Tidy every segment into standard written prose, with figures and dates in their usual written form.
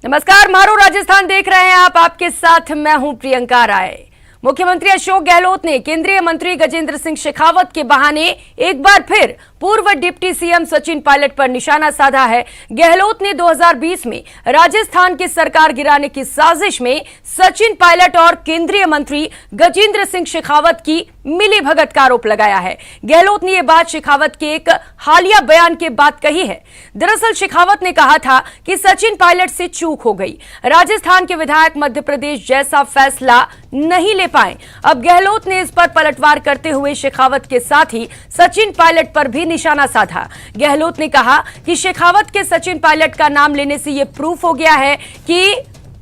नमस्कार, मारो राजस्थान देख रहे हैं आप। आपके साथ मैं हूं प्रियंका राय। मुख्यमंत्री अशोक गहलोत ने केंद्रीय मंत्री गजेंद्र सिंह शेखावत के बहाने एक बार फिर पूर्व डिप्टी सीएम सचिन पायलट पर निशाना साधा है। गहलोत ने 2020 में राजस्थान की सरकार गिराने की साजिश में सचिन पायलट और केंद्रीय मंत्री गजेंद्र सिंह शेखावत की मिलीभगत का आरोप लगाया है। गहलोत ने यह बात शेखावत के एक हालिया बयान के बाद कही है। दरअसल शेखावत ने कहा था कि सचिन पायलट से चूक हो गई, राजस्थान के विधायक मध्य प्रदेश जैसा फैसला नहीं ले पाए। अब गहलोत ने इस पर पलटवार करते हुए शेखावत के साथ ही सचिन पायलट पर भी निशाना साधा। गहलोत ने कहा कि शेखावत के सचिन पायलट का नाम लेने से यह प्रूफ हो गया है कि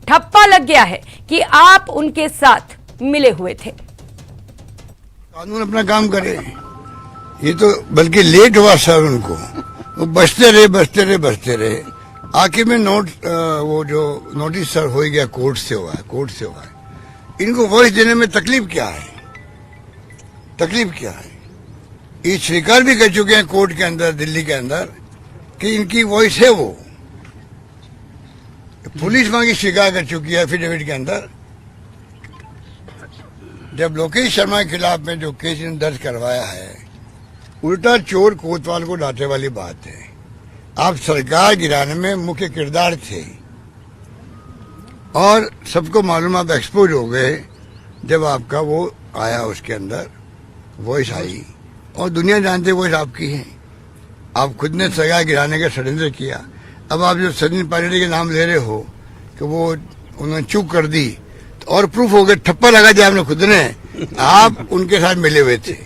ठप्पा लग गया है कि आप उनके साथ मिले हुए थे। कानून अपना काम करे, ये तो बल्कि लेट हुआ सर उनको, वो बचते रहे। आखिर में वो जो नोटिस सर हो गया कोर्ट से हुआ है। इनको वॉइस देने में तकलीफ क्या है? ये स्वीकार भी कर चुके हैं कोर्ट के अंदर, दिल्ली के अंदर, कि इनकी वॉइस है। वो पुलिस वहां की स्वीकार कर चुकी है एफिडेविट के अंदर। जब लोकेश शर्मा के खिलाफ में जो केस इन्होंने दर्ज करवाया है, उल्टा चोर कोतवाल को डांटने वाली बात है। आप सरकार गिराने में मुख्य किरदार थे और सबको मालूम, आप एक्सपोज हो गए जब आपका वो आया, उसके अंदर वॉइस आई और दुनिया जानते वॉइस आपकी है। आप खुद ने सरकार गिराने का षड्यंत्र किया। अब आप जो सचिन पायलट के नाम ले रहे हो कि वो उन्होंने चूक कर दी, तो और प्रूफ हो गया, ठप्पा लगा दिया आपने खुद ने, आप उनके साथ मिले हुए थे।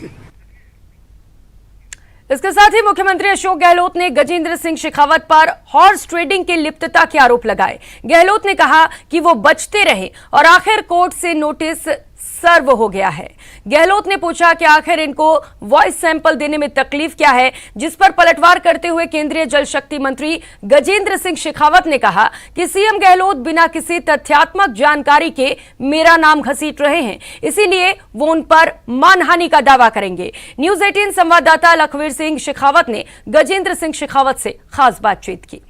इसके साथ ही मुख्यमंत्री अशोक गहलोत ने गजेंद्र सिंह शेखावत पर हॉर्स ट्रेडिंग की लिप्तता के आरोप लगाए। गहलोत ने कहा कि वो बचते रहे और आखिर कोर्ट से नोटिस सर्व हो गया है। गहलोत ने पूछा कि आखिर इनको वॉइस सैंपल देने में तकलीफ क्या है, जिस पर पलटवार करते हुए केंद्रीय जल शक्ति मंत्री गजेंद्र सिंह शेखावत ने कहा कि सीएम गहलोत बिना किसी तथ्यात्मक जानकारी के मेरा नाम घसीट रहे हैं, इसीलिए वो उन पर मानहानि का दावा करेंगे। न्यूज 18 संवाददाता लखवीर सिंह शेखावत ने गजेंद्र सिंह शेखावत से खास बातचीत की।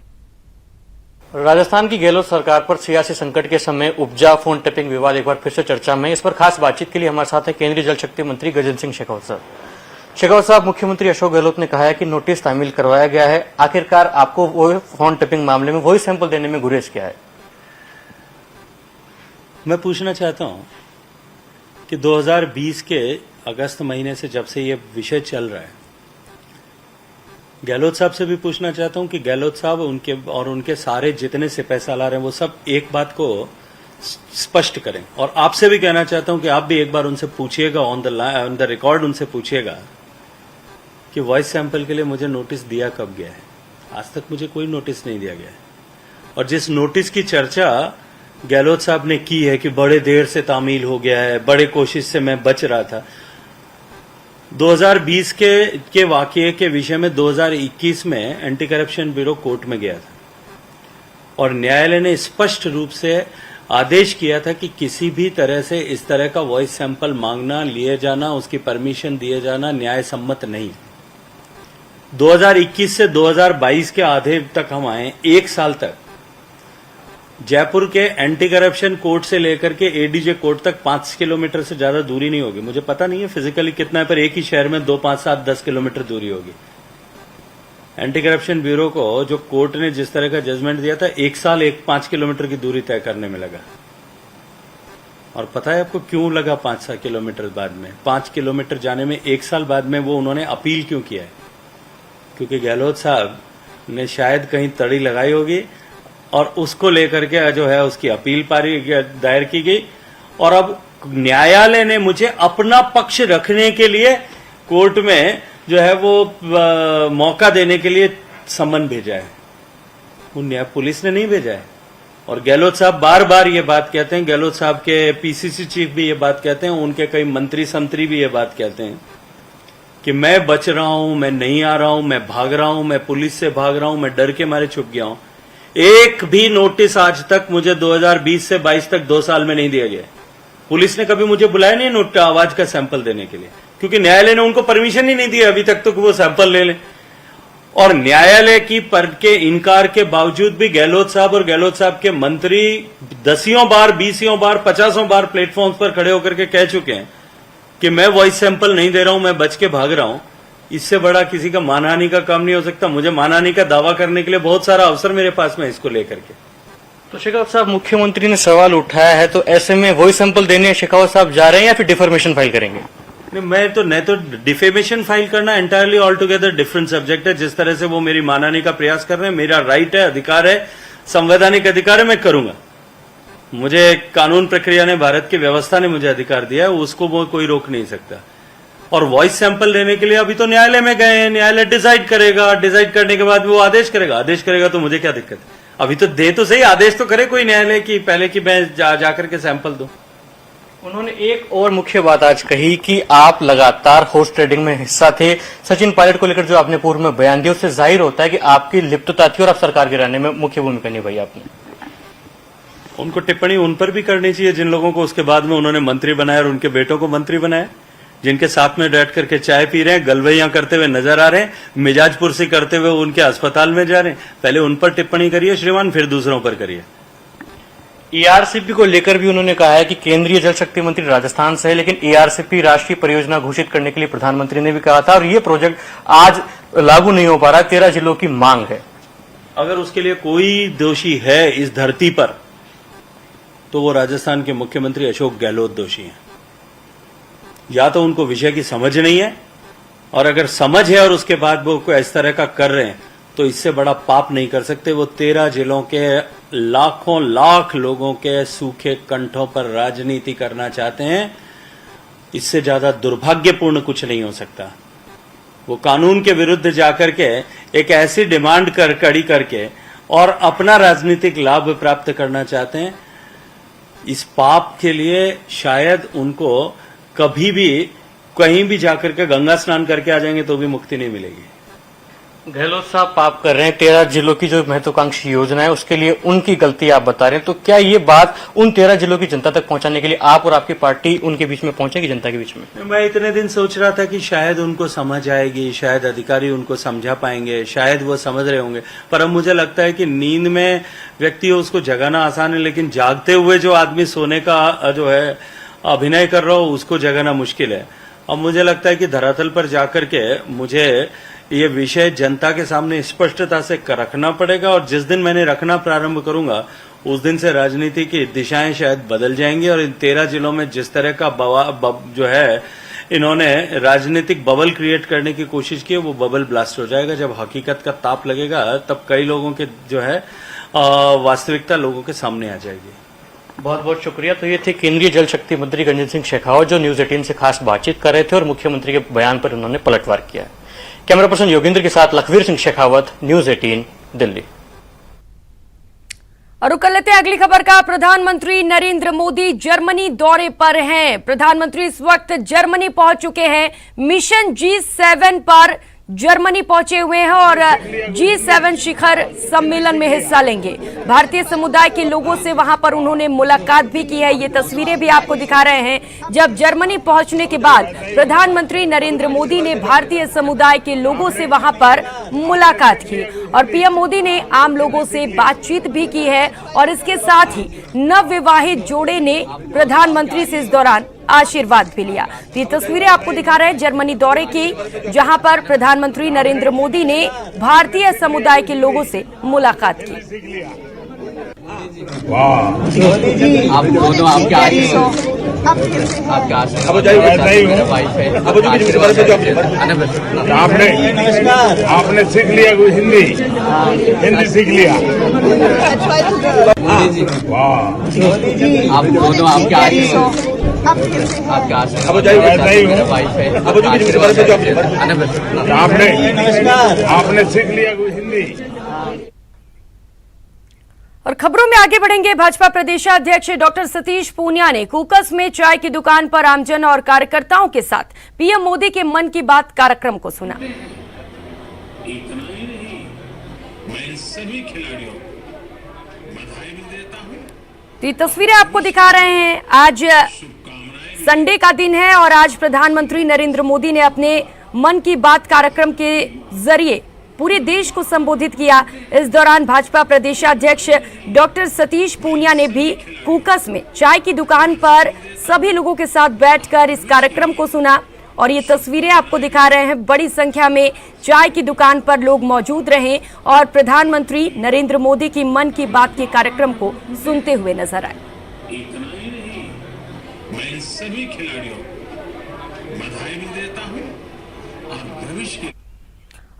राजस्थान की गहलोत सरकार पर सियासी संकट के समय उपजा फोन टैपिंग विवाद एक बार फिर से चर्चा में। इस पर खास बातचीत के लिए हमारे साथ है केंद्रीय जल शक्ति मंत्री गजेंद्र सिंह शेखावत साहब। शेखावत साहब, मुख्यमंत्री अशोक गहलोत ने कहा है कि नोटिस तामील करवाया गया है, आखिरकार आपको वो फोन टैपिंग मामले में वही सैंपल देने में गुरेज क्या है? मैं पूछना चाहता हूं कि 2020 के अगस्त महीने से जब से ये विषय चल रहा है, गहलोत साहब से भी पूछना चाहता हूं कि गहलोत साहब उनके सारे जितने सिपह सालार हैं वो सब एक बात को स्पष्ट करें। और आपसे भी कहना चाहता हूं कि आप भी एक बार उनसे पूछिएगा, ऑन द रिकॉर्ड उनसे पूछिएगा कि वॉइस सैंपल के लिए मुझे नोटिस दिया कब गया है। आज तक मुझे कोई नोटिस नहीं दिया गया है। और जिस नोटिस की चर्चा गहलोत साहब ने की है कि बड़े देर से तामील हो गया है, बड़े कोशिश से मैं बच रहा था, 2020 के वाकये के विषय में 2021 में एंटी करप्शन ब्यूरो कोर्ट में गया था और न्यायालय ने स्पष्ट रूप से आदेश किया था कि किसी भी तरह से इस तरह का वॉइस सैंपल मांगना, लिए जाना, उसकी परमिशन दिए जाना न्याय सम्मत नहीं। 2021 से 2022 के आधे तक हम आए, एक साल तक जयपुर के एंटी करप्शन कोर्ट से लेकर के एडीजे कोर्ट तक 5 किलोमीटर से ज्यादा दूरी नहीं होगी। मुझे पता नहीं है फिजिकली कितना है, पर एक ही शहर में 2, 5, 7, 10 किलोमीटर दूरी होगी। एंटी करप्शन ब्यूरो को जो कोर्ट ने जिस तरह का जजमेंट दिया था, 1 साल 5 किलोमीटर की दूरी तय करने में लगा। और पता है आपको क्यों लगा 5-7 किलोमीटर बाद में? 5 किलोमीटर जाने में 1 साल बाद में वो उन्होंने अपील क्यों किया है? क्योंकि गहलोत साहब ने शायद कहीं तड़ी लगाई होगी और उसको लेकर के जो है उसकी अपील दायर की गई। और अब न्यायालय ने मुझे अपना पक्ष रखने के लिए कोर्ट में जो है वो मौका देने के लिए सम्मन भेजा है। वो पुलिस ने नहीं भेजा है। और गहलोत साहब बार बार ये बात कहते हैं, गहलोत साहब के पीसीसी चीफ भी ये बात कहते हैं, उनके कई मंत्री संतरी भी ये बात कहते हैं कि मैं बच रहा हूं, मैं नहीं आ रहा हूं, मैं भाग रहा हूं, मैं पुलिस से भाग रहा हूं, मैं डर के मारे छुप गया हूं। एक भी नोटिस आज तक मुझे 2020 से 22 तक 2 साल में नहीं दिया गया। पुलिस ने कभी मुझे बुलाया नहीं आवाज का सैंपल देने के लिए, क्योंकि न्यायालय ने उनको परमिशन ही नहीं दी अभी तक तो कि वो सैंपल ले लें। और न्यायालय की पर के इनकार के बावजूद भी गहलोत साहब और गहलोत साहब के मंत्री 10 बार 20 बार 50 बार प्लेटफॉर्म पर खड़े होकर के कह चुके हैं कि मैं वॉइस सैंपल नहीं दे रहा हूं, मैं बच के भाग रहा हूं। इससे बड़ा किसी का मानहानि का काम नहीं हो सकता। मुझे मानहानि का दावा करने के लिए बहुत सारा अवसर मेरे पास में इसको लेकर के। तो शेखावत साहब, मुख्यमंत्री ने सवाल उठाया है, तो ऐसे में वॉइस सैंपल देने शेखावत साहब जा रहे हैं या फिर डिफॉर्मेशन फाइल करेंगे? नहीं, मैं तो नहीं तो डिफेमेशन फाइल करना entirely all together different subject है। जिस तरह से वो मेरी मानहानि का प्रयास कर रहे हैं, मेरा राइट है, अधिकार है, संवैधानिक अधिकार है, मैं करूंगा। मुझे कानून प्रक्रिया ने, भारत की व्यवस्था ने मुझे अधिकार दिया है, उसको वो कोई रोक नहीं सकता। और वॉइस सैंपल लेने के लिए अभी तो न्यायालय में गए हैं, न्यायालय डिसाइड करेगा, डिसाइड करने के बाद वो आदेश करेगा। आदेश करेगा तो मुझे क्या दिक्कत है? अभी तो दे तो सही, आदेश तो करे कोई न्यायालय की, पहले की मैं जाकर के सैंपल दूं। उन्होंने एक और मुख्य बात आज कही कि आप लगातार हॉर्स ट्रेडिंग में हिस्सा थे। सचिन पायलट को लेकर जो आपने पूर्व में बयान दिया, उससे जाहिर होता है कि आपकी लिप्तता थी और आप सरकार गिराने में मुख्य भूमिका निभाई आपने। उनको टिप्पणी उन पर भी करनी चाहिए जिन लोगों को उसके बाद में उन्होंने मंत्री बनाया और उनके बेटों को मंत्री बनाया, जिनके साथ में बैठ करके चाय पी रहे हैं, गलवैयां करते हुए नजर आ रहे हैं, मिजाज पुरसी करते हुए उनके अस्पताल में जा रहे हैं। पहले उन पर टिप्पणी करिए श्रीमान, फिर दूसरों पर करिए। एआरसीपी को लेकर भी उन्होंने कहा है कि केंद्रीय जल शक्ति मंत्री राजस्थान से है, लेकिन एआरसीपी राष्ट्रीय परियोजना घोषित करने के लिए प्रधानमंत्री ने भी कहा था और ये प्रोजेक्ट आज लागू नहीं हो पा रहा। 13 जिलों की मांग है। अगर उसके लिए कोई दोषी है इस धरती पर, तो वो राजस्थान के मुख्यमंत्री अशोक गहलोत दोषी हैं। या तो उनको विषय की समझ नहीं है, और अगर समझ है और उसके बाद वो कोई इस तरह का कर रहे हैं, तो इससे बड़ा पाप नहीं कर सकते। वो 13 जिलों के लाखों लाख लोगों के सूखे कंठों पर राजनीति करना चाहते हैं। इससे ज्यादा दुर्भाग्यपूर्ण कुछ नहीं हो सकता। वो कानून के विरुद्ध जाकर के एक ऐसी डिमांड कड़ी करके और अपना राजनीतिक लाभ प्राप्त करना चाहते हैं। इस पाप के लिए शायद उनको कभी भी कहीं भी जाकर के गंगा स्नान करके आ जाएंगे तो भी मुक्ति नहीं मिलेगी। गहलोत साहब पाप कर रहे हैं। 13 जिलों की जो महत्वाकांक्षी योजना है उसके लिए उनकी गलती आप बता रहे हैं, तो क्या ये बात उन 13 जिलों की जनता तक पहुंचाने के लिए आप और आपकी पार्टी उनके बीच में पहुंचेगी, जनता के बीच में? मैं इतने दिन सोच रहा था कि शायद उनको समझ आएगी, शायद अधिकारी उनको समझा पाएंगे, शायद वो समझ रहे होंगे। पर अब मुझे लगता है कि नींद में व्यक्ति हो उसको जगाना आसान है, लेकिन जागते हुए जो आदमी सोने का जो है अभिनय कर रहा हो उसको जगाना मुश्किल है। अब मुझे लगता है कि धरातल पर जाकर के मुझे ये विषय जनता के सामने स्पष्टता से रखना पड़ेगा, और जिस दिन मैंने रखना प्रारंभ करूंगा उस दिन से राजनीति की दिशाएं शायद बदल जाएंगी। और इन 13 जिलों में जिस तरह का जो है इन्होंने राजनीतिक बबल क्रिएट करने की कोशिश की है, वो बबल ब्लास्ट हो जाएगा। जब हकीकत का ताप लगेगा तब कई लोगों के जो है वास्तविकता लोगों के सामने आ जाएगी। बहुत बहुत शुक्रिया। तो ये थे केंद्रीय जल शक्ति मंत्री गजेंद्र सिंह शेखावत, जो न्यूज 18 से खास बातचीत कर रहे थे और मुख्यमंत्री के बयान पर उन्होंने पलटवार किया। कैमरा पर्सन योगेंद्र के साथ लखवीर सिंह शेखावत, न्यूज 18 दिल्ली। और रुक लेते हैं अगली खबर का। प्रधानमंत्री नरेंद्र मोदी जर्मनी दौरे पर हैं। प्रधानमंत्री इस वक्त जर्मनी पहुंच चुके हैं। मिशन G7 पर जर्मनी पहुंचे हुए हैं और G7 शिखर सम्मेलन में हिस्सा लेंगे। भारतीय समुदाय के लोगों से वहां पर उन्होंने मुलाकात भी की है। ये तस्वीरें भी आपको दिखा रहे हैं। जब जर्मनी पहुंचने के बाद प्रधानमंत्री नरेंद्र मोदी ने भारतीय समुदाय के लोगों से वहां पर मुलाकात की और पीएम मोदी ने आम लोगों से बातचीत भी की है और इसके साथ ही नवविवाहित जोड़े ने प्रधानमंत्री से इस दौरान आशीर्वाद भी लिया। तो ये तस्वीरें आपको दिखा रहे हैं जर्मनी दौरे की, जहां पर प्रधानमंत्री नरेंद्र मोदी ने भारतीय समुदाय के लोगों से मुलाकात की। आप दोनों आपके आपने सीख लिया कोई हिंदी सीख लिया। आप दोनों आपने सीख लिया कोई हिंदी। और खबरों में आगे बढ़ेंगे। भाजपा प्रदेशाध्यक्ष डॉक्टर सतीश पूनिया ने कूकस में चाय की दुकान पर आमजन और कार्यकर्ताओं के साथ पीएम मोदी के मन की बात कार्यक्रम को सुना। इतना ही नहीं, मैं सभी खिलाड़ियों को बधाई भी देता हूं। तो ये तस्वीरें आपको दिखा रहे हैं। आज संडे का दिन है और आज प्रधानमंत्री नरेंद्र मोदी ने अपने मन की बात कार्यक्रम के जरिए पूरे देश को संबोधित किया। इस दौरान भाजपा प्रदेशाध्यक्ष डॉक्टर सतीश पूनिया ने भी कूकस में चाय की दुकान पर सभी लोगों के साथ बैठकर इस कार्यक्रम को सुना। और ये तस्वीरें आपको दिखा रहे हैं, बड़ी संख्या में चाय की दुकान पर लोग मौजूद रहे और प्रधानमंत्री नरेंद्र मोदी की मन की बात के कार्यक्रम को सुनते हुए नजर आए। इतना ही नहीं, मैं इन सभी खिलाड़ियों को बधाई भी देता हूं और भविष्य की।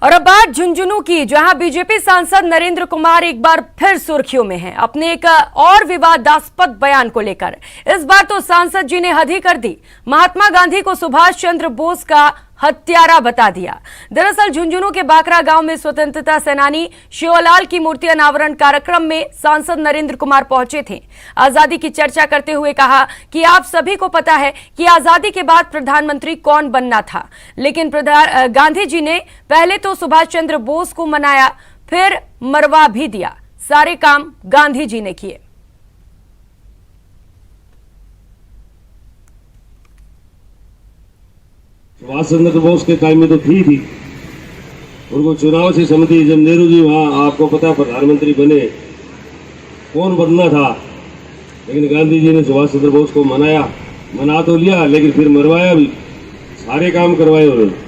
और अब बात झुंझुनू की, जहां बीजेपी सांसद नरेंद्र कुमार एक बार फिर सुर्खियों में हैं अपने एक और विवादास्पद बयान को लेकर। इस बार तो सांसद जी ने हद ही कर दी, महात्मा गांधी को सुभाष चंद्र बोस का हत्यारा बता दिया। दरअसल झुंझुनू के बाकरा गांव में स्वतंत्रता सेनानी शिवलाल की मूर्ति अनावरण कार्यक्रम में सांसद नरेंद्र कुमार पहुंचे थे। आजादी की चर्चा करते हुए कहा कि आप सभी को पता है कि आजादी के बाद प्रधानमंत्री कौन बनना था, लेकिन गांधी जी ने पहले तो सुभाष चंद्र बोस को मनाया, फिर मरवा भी दिया। सारे काम गांधी जी ने किए। सुभाष चंद्र बोस के टाइम में तो थी उनको चुनाव से समिति, जब नेहरू जी वहां आपको पता प्रधानमंत्री बने, कौन बनना था, लेकिन गांधी जी ने सुभाष चंद्र बोस को मना तो लिया, लेकिन फिर मरवाया भी, सारे काम करवाए उन्होंने।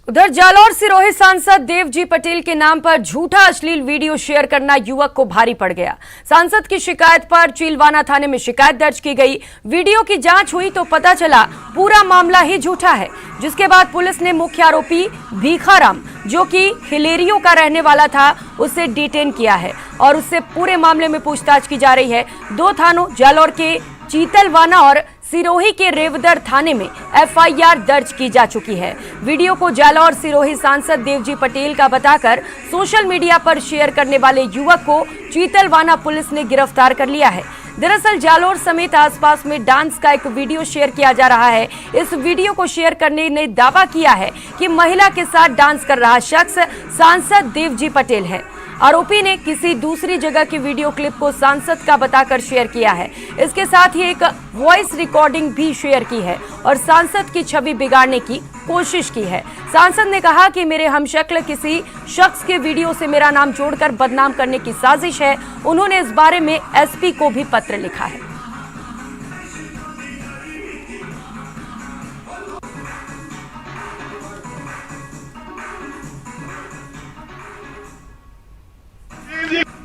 उधर जालौर सिरोही सांसद देवजी पटेल के नाम पर झूठा अश्लील वीडियो शेयर करना युवक को भारी पड़ गया। सांसद की शिकायत पर चीलवाना थाने में शिकायत दर्ज की गई। वीडियो की जांच हुई तो पता चला पूरा मामला ही झूठा है, जिसके बाद पुलिस ने मुख्य आरोपी भीखाराम, जो कि हिलेरियो का रहने वाला था, उसे डिटेन किया है और उससे पूरे मामले में पूछताछ की जा रही है। 2 थानों जालौर के चीतलवाना और सिरोही के रेवदर थाने में एफआईआर दर्ज की जा चुकी है। वीडियो को जालौर सिरोही सांसद देवजी पटेल का बताकर सोशल मीडिया पर शेयर करने वाले युवक को चीतलवाना पुलिस ने गिरफ्तार कर लिया है। दरअसल जालौर समेत आसपास में डांस का एक वीडियो शेयर किया जा रहा है। इस वीडियो को शेयर करने ने दावा किया है कि महिला के साथ डांस कर रहा शख्स सांसद देवजी पटेल है। आरोपी ने किसी दूसरी जगह की वीडियो क्लिप को सांसद का बताकर शेयर किया है। इसके साथ ही एक वॉइस रिकॉर्डिंग भी शेयर की है और सांसद की छवि बिगाड़ने की कोशिश की है। सांसद ने कहा कि मेरे हमशक्ल किसी शख्स के वीडियो से मेरा नाम जोड़कर बदनाम करने की साजिश है। उन्होंने इस बारे में एसपी को भी पत्र लिखा है।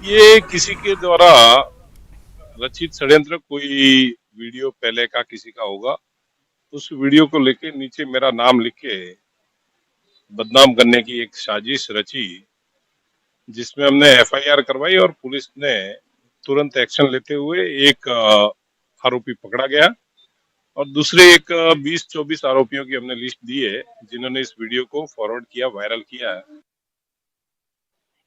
ये किसी के द्वारा रचित षड्यंत्र, कोई वीडियो पहले का किसी का होगा, उस वीडियो को लेके नीचे मेरा नाम लिख के बदनाम करने की एक साजिश रची, जिसमें हमने एफआईआर करवाई और पुलिस ने तुरंत एक्शन लेते हुए एक आरोपी पकड़ा गया और दूसरे एक 20-24 आरोपियों की हमने लिस्ट दी है, जिन्होंने इस वीडियो को फॉरवर्ड किया, वायरल किया है।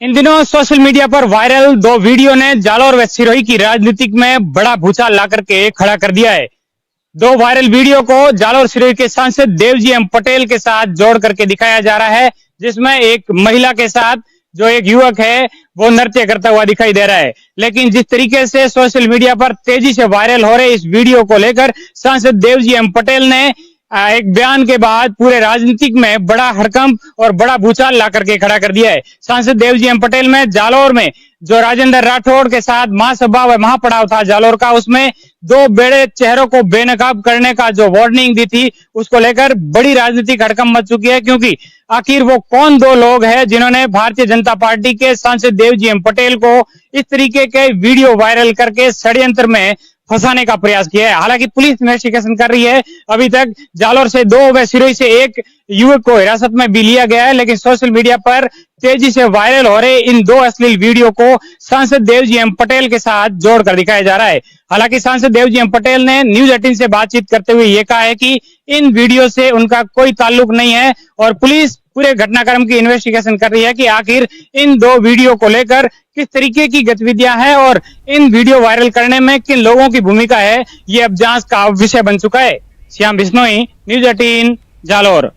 इन दिनों सोशल मीडिया पर वायरल 2 वीडियो ने जालौर व सिरोही की राजनीतिक में बड़ा भूचाल ला करके खड़ा कर दिया है। 2 वायरल वीडियो को जालौर सिरोही के सांसद देवजी एम पटेल के साथ जोड़ करके दिखाया जा रहा है, जिसमें एक महिला के साथ जो एक युवक है वो नृत्य करता हुआ दिखाई दे रहा है। लेकिन जिस तरीके से सोशल मीडिया पर तेजी से वायरल हो रहे इस वीडियो को लेकर सांसद देवजी एम पटेल ने एक बयान के बाद पूरे राजनीतिक में बड़ा हड़कंप और बड़ा भूचाल ला करके खड़ा कर दिया है। सांसद देवजी एम पटेल में जालौर में जो राजेंद्र राठौड़ के साथ महासभा व महापड़ाव था जालौर का, उसमें 2 बड़े चेहरों को बेनकाब करने का जो वार्निंग दी थी, उसको लेकर बड़ी राजनीतिक हड़कंप मच चुकी है। क्योंकि आखिर वो कौन 2 लोग हैं जिन्होंने भारतीय जनता पार्टी के सांसद देवजी एम पटेल को इस तरीके के वीडियो वायरल करके षड्यंत्र में फंसाने का प्रयास किया है। हालांकि पुलिस इन्वेस्टिगेशन कर रही है। अभी तक जालौर से 2 व सिरोही से 1 युवक को हिरासत में भी लिया गया है, लेकिन सोशल मीडिया पर तेजी से वायरल हो रहे इन 2 अश्लील वीडियो को सांसद देवजी एम पटेल के साथ जोड़कर दिखाया जा रहा है। हालांकि सांसद देवजी एम पटेल ने न्यूज 18 से बातचीत करते हुए ये कहा है कि इन वीडियो से उनका कोई ताल्लुक नहीं है और पुलिस पूरे घटनाक्रम की इन्वेस्टिगेशन कर रही है कि आखिर इन 2 वीडियो को लेकर किस तरीके की गतिविधियां हैं और इन वीडियो वायरल करने में किन लोगों की भूमिका है, ये अब जांच का विषय बन चुका है। श्याम बिश्नोई, न्यूज 18 जालौर।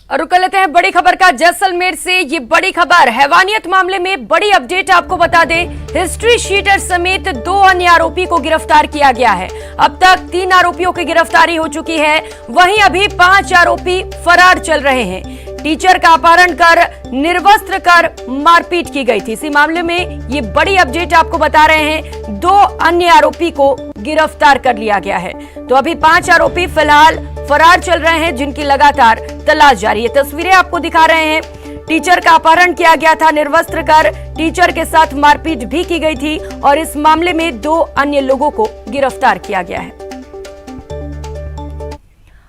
और रुक लेते हैं बड़ी खबर का जैसलमेर से। ये बड़ी खबर हैवानियत मामले में बड़ी अपडेट आपको बता दें, हिस्ट्री शीटर समेत 2 अन्य आरोपी को गिरफ्तार किया गया है। अब तक 3 आरोपियों की गिरफ्तारी हो चुकी है, वहीं अभी 5 आरोपी फरार चल रहे हैं। टीचर का अपहरण कर निर्वस्त्र कर मारपीट की गई थी। इसी मामले में ये बड़ी अपडेट आपको बता रहे हैं, 2 अन्य आरोपी को गिरफ्तार कर लिया गया है। तो अभी 5 आरोपी फिलहाल फरार चल रहे हैं, जिनकी लगातार तलाश जारी है। तस्वीरें आपको दिखा रहे हैं, टीचर का अपहरण किया गया था, निर्वस्त्र कर टीचर के साथ मारपीट भी की गई थी और इस मामले में 2 अन्य लोगों को गिरफ्तार किया गया है।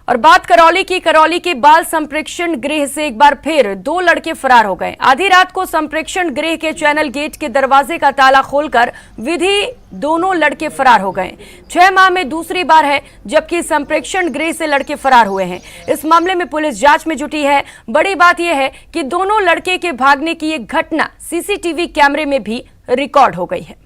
और बात करौली के बाल संप्रेक्षण गृह से एक बार फिर 2 लड़के फरार हो गए। आधी रात को संप्रेक्षण गृह के चैनल गेट के दरवाजे का ताला खोलकर विधि दोनों लड़के फरार हो गए। 6 माह में दूसरी बार है जबकि संप्रेक्षण गृह से लड़के फरार हुए हैं। इस मामले में पुलिस जांच में जुटी है। बड़ी बात यह है कि दोनों लड़के के भागने की एक घटना सीसीटीवी कैमरे में भी रिकॉर्ड हो गई है।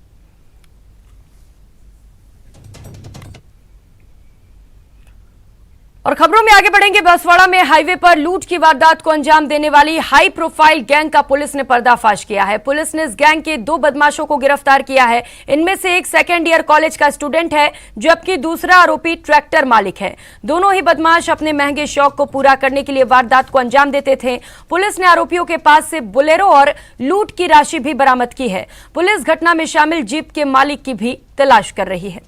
और खबरों में आगे बढ़ेंगे। बसवाड़ा में हाईवे पर लूट की वारदात को अंजाम देने वाली हाई प्रोफाइल गैंग का पुलिस ने पर्दाफाश किया है। पुलिस ने इस गैंग के 2 बदमाशों को गिरफ्तार किया है। इनमें से एक 2nd ईयर कॉलेज का स्टूडेंट है जबकि दूसरा आरोपी ट्रैक्टर मालिक है। दोनों ही बदमाश अपने महंगे शौक को पूरा करने के लिए वारदात को अंजाम देते थे। पुलिस ने आरोपियों के पास से बुलेरो और लूट की राशि भी बरामद की है। पुलिस घटना में शामिल जीप के मालिक की भी तलाश कर रही है।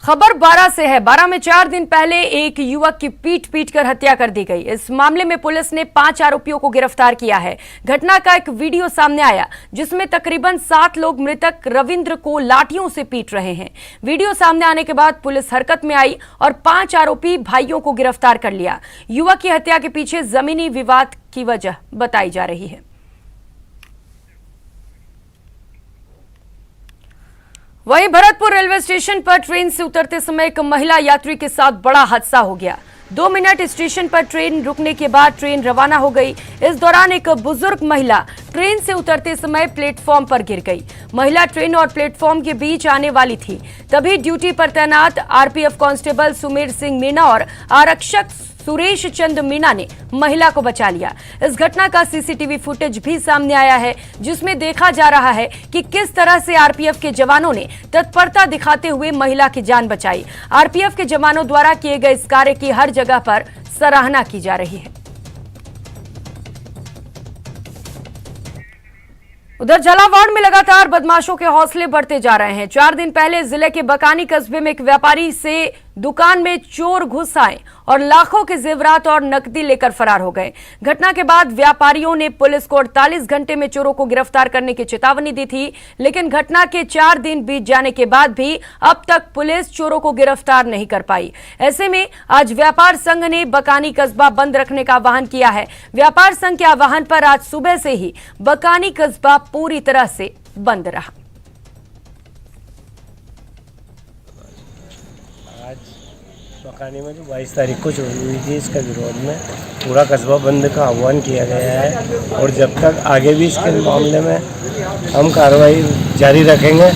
खबर 12 से है। 12 में 4 दिन पहले एक युवक की पीट कर हत्या कर दी गई। इस मामले में पुलिस ने 5 आरोपियों को गिरफ्तार किया है। घटना का एक वीडियो सामने आया जिसमें तकरीबन 7 लोग मृतक रविंद्र को लाठियों से पीट रहे हैं। वीडियो सामने आने के बाद पुलिस हरकत में आई और 5 आरोपी भाइयों को गिरफ्तार कर लिया। युवक की हत्या के पीछे जमीनी विवाद की वजह बताई जा रही है। वहीं भरतपुर रेलवे स्टेशन पर ट्रेन से उतरते समय एक महिला यात्री के साथ बड़ा हादसा हो गया। 2 मिनट स्टेशन पर ट्रेन रुकने के बाद ट्रेन रवाना हो गई। इस दौरान एक बुजुर्ग महिला ट्रेन से उतरते समय प्लेटफॉर्म पर गिर गई। महिला ट्रेन और प्लेटफॉर्म के बीच आने वाली थी, तभी ड्यूटी पर तैनात आरपीएफ कांस्टेबल सुमेर सिंह मीणा और आरक्षक सुरेश चंद मीणा ने महिला को बचा लिया। इस घटना का सीसीटीवी फुटेज भी सामने आया है जिसमें देखा जा रहा है कि किस तरह से आरपीएफ के जवानों ने तत्परता दिखाते हुए महिला की जान बचाई। आरपीएफ के जवानों द्वारा किए गए इस कार्य की हर जगह पर सराहना की जा रही है। उधर झालावाड़ में लगातार बदमाशों के हौसले बढ़ते जा रहे हैं। 4 दिन पहले जिले के बकानी कस्बे में एक व्यापारी से दुकान में चोर घुस आए और लाखों के जेवरात और नकदी लेकर फरार हो गए। घटना के बाद व्यापारियों ने पुलिस को 48 घंटे में चोरों को गिरफ्तार करने की चेतावनी दी थी, लेकिन घटना के 4 दिन बीत जाने के बाद भी अब तक पुलिस चोरों को गिरफ्तार नहीं कर पाई। ऐसे में आज व्यापार संघ ने बकानी कस्बा बंद रखने का आह्वान किया है। व्यापार संघ के आह्वान पर आज सुबह से ही बकानी कस्बा पूरी तरह से बंद रहा। बकानी में जो 22 तारीख को चोरी हुई थी, इसका विरोध में पूरा कस्बा बंद का आह्वान किया गया है और जब तक आगे भी इसके मामले में हम कार्रवाई जारी रखेंगे।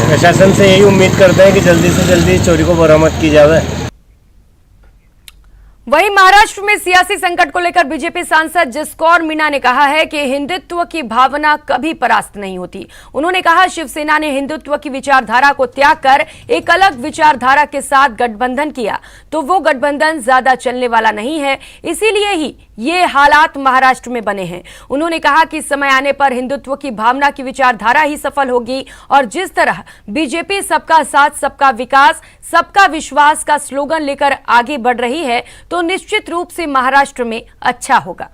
प्रशासन से यही उम्मीद करते हैं कि जल्दी से जल्दी चोरी को बरामद की जाए। वहीं महाराष्ट्र में सियासी संकट को लेकर बीजेपी सांसद जसकौर मीणा ने कहा है कि हिंदुत्व की भावना कभी परास्त नहीं होती। उन्होंने कहा शिवसेना ने हिंदुत्व की विचारधारा को त्याग कर एक अलग विचारधारा के साथ गठबंधन किया तो वो गठबंधन ज्यादा चलने वाला नहीं है, इसीलिए ही ये हालात महाराष्ट्र में बने हैं। उन्होंने कहा कि समय आने पर हिंदुत्व की भावना की विचारधारा ही सफल होगी और जिस तरह बीजेपी सबका साथ सबका विकास सबका विश्वास का स्लोगन लेकर आगे बढ़ रही है तो निश्चित रूप से महाराष्ट्र में अच्छा होगा।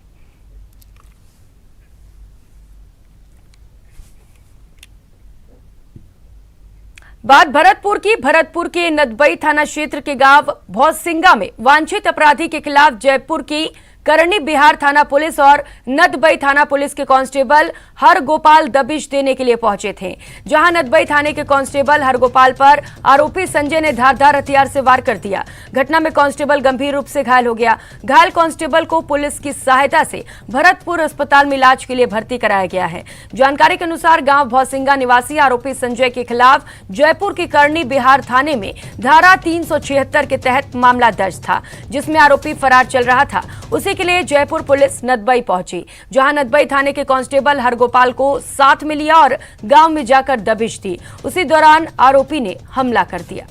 बात भरतपुर के नदबई थाना क्षेत्र के गांव भौसिंगा में वांछित अपराधी के खिलाफ जयपुर की करनी बिहार थाना पुलिस और नदबई थाना पुलिस के कांस्टेबल हरगोपाल दबिश देने के लिए पहुंचे थे, जहां नदबई थाने के कांस्टेबल हरगोपाल पर आरोपी संजय ने धारदार हथियार से वार कर दिया। घटना में कांस्टेबल गंभीर रूप से घायल हो गया। घायल कांस्टेबल को पुलिस की सहायता से भरतपुर अस्पताल में इलाज के लिए भर्ती कराया गया है। जानकारी के अनुसार गांव भौसिंगा निवासी आरोपी संजय के खिलाफ जयपुर की करनी बिहार थाने में धारा 376 के तहत मामला दर्ज था, जिसमें आरोपी फरार चल रहा था। उसी के लिए जयपुर पुलिस नदबई पहुंची, जहां नदबई थाने के कांस्टेबल हरगोपाल को साथ में लिया और गांव में जाकर दबिश दी। उसी दौरान आरोपी ने हमला कर दिया।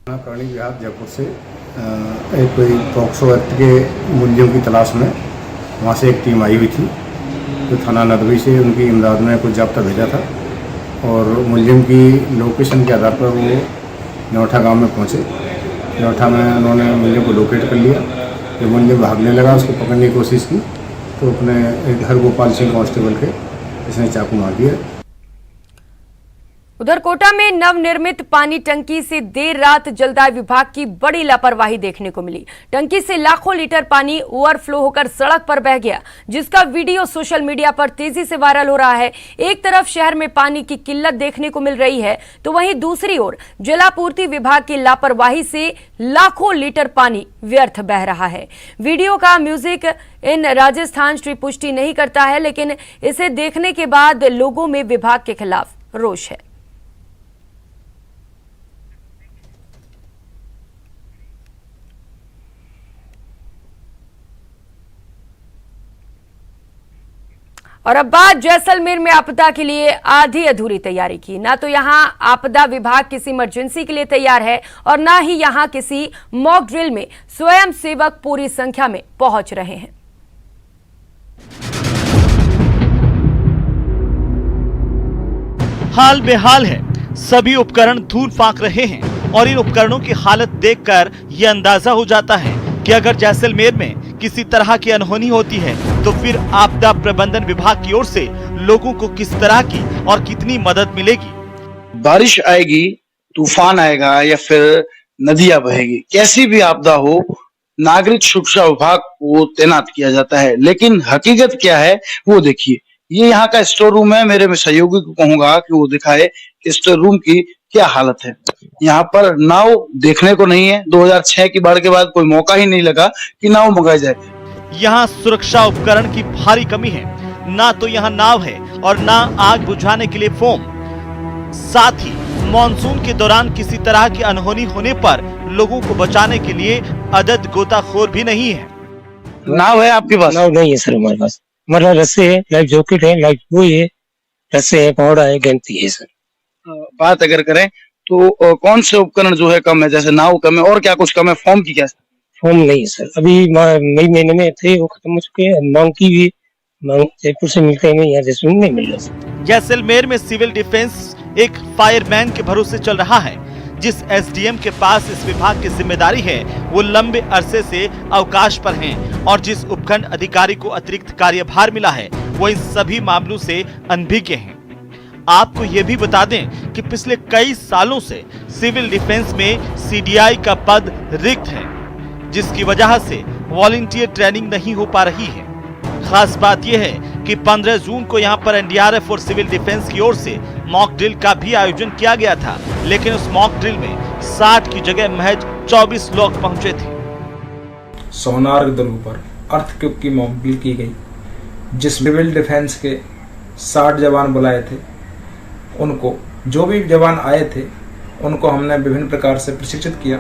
करणी विहार जयपुर से एक कोई पॉक्सो एक्ट के मूल्यों की तलाश में वहाँ से एक टीम आई हुई थी, तो थाना नदबई से उनकी इमदाद में कुछ जाब्ता भेजा था और मुलजिम की लोकेशन के आधार पर वो नौठा गांव में पहुँचे। नौठा में उन्होंने मुलजिम को लोकेट कर लिया। जब मुलजिम भागने लगा, उसको पकड़ने की कोशिश की तो अपने एक हरगोपाल सिंह कांस्टेबल के इसने चाकू मार दिया। उधर कोटा में नवनिर्मित पानी टंकी से देर रात जलदाय विभाग की बड़ी लापरवाही देखने को मिली। टंकी से लाखों लीटर पानी ओवरफ्लो होकर सड़क पर बह गया, जिसका वीडियो सोशल मीडिया पर तेजी से वायरल हो रहा है। एक तरफ शहर में पानी की किल्लत देखने को मिल रही है, तो वहीं दूसरी ओर जलापूर्ति विभाग की लापरवाही से लाखों लीटर पानी व्यर्थ बह रहा है। वीडियो का म्यूजिक इन राजस्थान श्री पुष्टि नहीं करता है, लेकिन इसे देखने के बाद लोगों में विभाग के खिलाफ रोष है। और अब बात जैसलमेर में आपदा के लिए आधी अधूरी तैयारी की। ना तो यहां आपदा विभाग किसी इमरजेंसी के लिए तैयार है और ना ही यहां किसी मॉक ड्रिल में स्वयं सेवक पूरी संख्या में पहुंच रहे हैं। हाल बेहाल है, सभी उपकरण धूल फांक रहे हैं और इन उपकरणों की हालत देखकर यह अंदाजा हो जाता है कि अगर जैसलमेर में किसी तरह की अनहोनी होती है तो फिर आपदा प्रबंधन विभाग की ओर से लोगों को किस तरह की और कितनी मदद मिलेगी। बारिश आएगी, तूफान आएगा या फिर नदियां बहेगी, कैसी भी आपदा हो, नागरिक सुरक्षा विभाग को तैनात किया जाता है। लेकिन हकीकत क्या है वो देखिए। ये यहाँ का स्टोर रूम है। मेरे सहयोगी को कहूंगा कि वो दिखाए कि स्टोर रूम की क्या हालत है। यहाँ पर नाव देखने को नहीं है। 2006 की बाढ़ के बाद कोई मौका ही नहीं लगा कि नाव मंगाई जाए। यहाँ सुरक्षा उपकरण की भारी कमी है। ना तो यहाँ नाव है और ना आग बुझाने के लिए फोम। साथ ही मॉनसून के दौरान किसी तरह की अनहोनी होने पर लोगों को बचाने के लिए अदद गोताखोर भी नहीं है। नाव है आपके पास? नाव नहीं है सर हमारे पास। हमारा रस्से है, लाइफ जैकेट है, लाइफ बुई है, रस्से है, पौड़ा है, गैंती है सर। बात अगर करें तो कौन से उपकरण जो है कम है? जैसे नाव कम है और क्या कुछ कम है? फॉर्म की क्या? फॉर्म नहीं है सर। अभी मई महीने में थे, वो खत्म हो चुके हैं। मांग की भी मांग जयपुर से मिलते हैं, यहाँ जैसलमेर नहीं मिल रहा। जैसलमेर में सिविल डिफेंस एक फायरमैन के भरोसे चल रहा है। जिस एसडीएम के पास इस विभाग की जिम्मेदारी है वो लंबे अरसे से अवकाश पर हैं और जिस उपखंड अधिकारी को अतिरिक्त कार्यभार मिला है वो इन सभी मामलों से अनभिज्ञ हैं। आपको ये भी बता दें कि पिछले कई सालों से सिविल डिफेंस में सीडीआई का पद रिक्त है, जिसकी वजह से वॉलंटियर ट्रेनिंग नहीं हो पा रही है। खास बात यह है कि 15 जून को यहां पर एनडीआरएफ और सिविल डिफेंस की ओर से मॉक ड्रिल का भी आयोजन किया गया था, लेकिन उस मॉक ड्रिल में 60 की जगह महज 24 लोग पहुंचे थे। सोनार दलों पर अर्थक्वेक की मॉक ड्रिल की गई, जिस सिविल डिफेंस के 60 जवान बुलाए थे, उनको जो भी जवान आए थे उनको हमने विभिन्न प्रकार से प्रशिक्षित किया।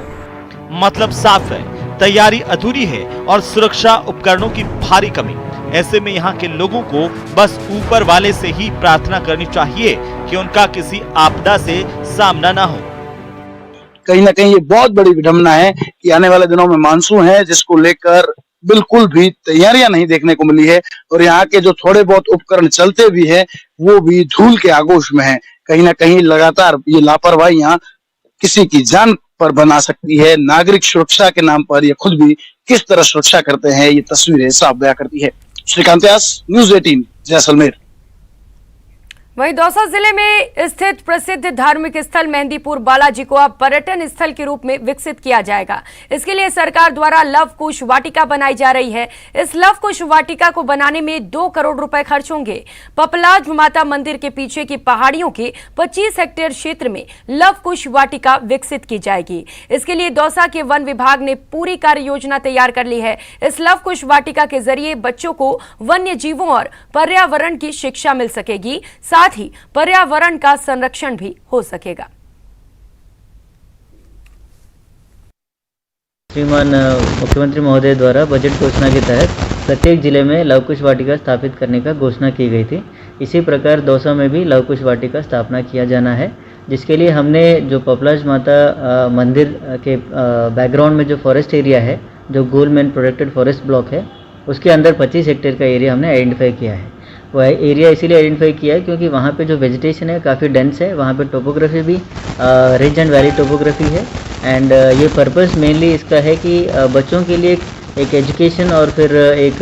मतलब साफ है, तैयारी अधूरी है और सुरक्षा उपकरणों की भारी कमी। ऐसे में यहाँ के लोगों को बस ऊपर वाले से ही प्रार्थना करनी चाहिए कि उनका किसी आपदा से सामना ना हो। कहीं ना कहीं ये बहुत बड़ी विडंबना है कि आने वाले दिनों में मानसून है, जिसको लेकर बिल्कुल भी तैयारियां नहीं देखने को मिली है और यहाँ के जो थोड़े बहुत उपकरण चलते भी है वो भी धूल के आगोश में है। कहीं ना कहीं लगातार ये लापरवाही यहाँ किसी की जान पर बना सकती है। नागरिक सुरक्षा के नाम पर ये खुद भी किस तरह सुरक्षा करते हैं ये तस्वीरें साफ बयां करती है। श्रीकांत व्यास, न्यूज़ 18, जैसलमेर। वहीं दौसा जिले में स्थित प्रसिद्ध धार्मिक स्थल मेहंदीपुर बालाजी को अब पर्यटन स्थल के रूप में विकसित किया जाएगा। इसके लिए सरकार द्वारा लव कुश वाटिका बनाई जा रही है। इस लव कुश वाटिका को बनाने में 2 करोड़ रुपए खर्च होंगे। पपलाज माता मंदिर के पीछे की पहाड़ियों के 25 हेक्टेयर क्षेत्र में लव कुश वाटिका विकसित की जाएगी। इसके लिए दौसा के वन विभाग ने पूरी कार्य योजना तैयार कर ली है। इस लव कुश वाटिका के जरिए बच्चों को वन्य जीवों और पर्यावरण की शिक्षा मिल सकेगी, साथ ही पर्यावरण का संरक्षण भी हो सकेगा। श्रीमान मुख्यमंत्री महोदय द्वारा बजट घोषणा के तहत प्रत्येक जिले में लव कुश वाटिका स्थापित करने का घोषणा की गई थी। इसी प्रकार दौसा में भी लव कुश वाटिका स्थापना किया जाना है, जिसके लिए हमने जो पपलाज माता मंदिर के बैकग्राउंड में जो फॉरेस्ट एरिया है, जो गोलमैन प्रोटेक्टेड फॉरेस्ट ब्लॉक है, उसके अंदर 25 हेक्टेयर का एरिया हमने आइडेंटिफाई किया है। वह एरिया इसीलिए आइडेंटिफाई किया है क्योंकि वहाँ पे जो वेजिटेशन है काफ़ी डेंस है, वहाँ पे टोपोग्राफी भी रिच एंड वैली टोपोग्राफी है। एंड ये पर्पस मेनली इसका है कि बच्चों के लिए एक एजुकेशन और फिर एक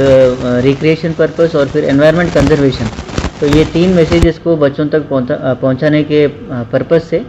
रिक्रिएशन पर्पस और फिर एनवायरनमेंट कंजर्वेशन, तो ये 3 मैसेजेस को बच्चों तक पहुंचाने के पर्पस से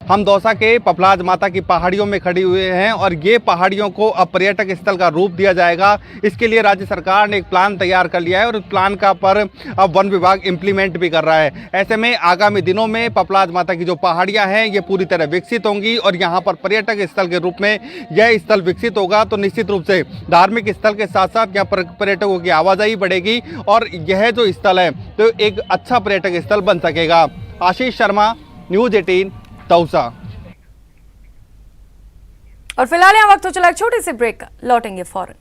हम दौसा के पपलाज माता की पहाड़ियों में खड़ी हुए हैं और ये पहाड़ियों को अब पर्यटक स्थल का रूप दिया जाएगा। इसके लिए राज्य सरकार ने एक प्लान तैयार कर लिया है और उस प्लान का पर अब वन विभाग इम्प्लीमेंट भी कर रहा है। ऐसे में आगामी दिनों में पपलाज माता की जो पहाड़ियां हैं ये पूरी तरह विकसित होंगी और यहाँ पर पर्यटक स्थल के रूप में यह स्थल विकसित होगा, तो निश्चित रूप से धार्मिक स्थल के साथ साथ यहाँ पर पर्यटकों की आवाजाही बढ़ेगी और यह जो स्थल है तो एक अच्छा पर्यटक स्थल बन सकेगा। आशीष शर्मा, न्यूज़ 18, दौसा। और फिलहाल यहाँ वक्त हो चला एक छोटे से ब्रेक का, लौटेंगे फौरन।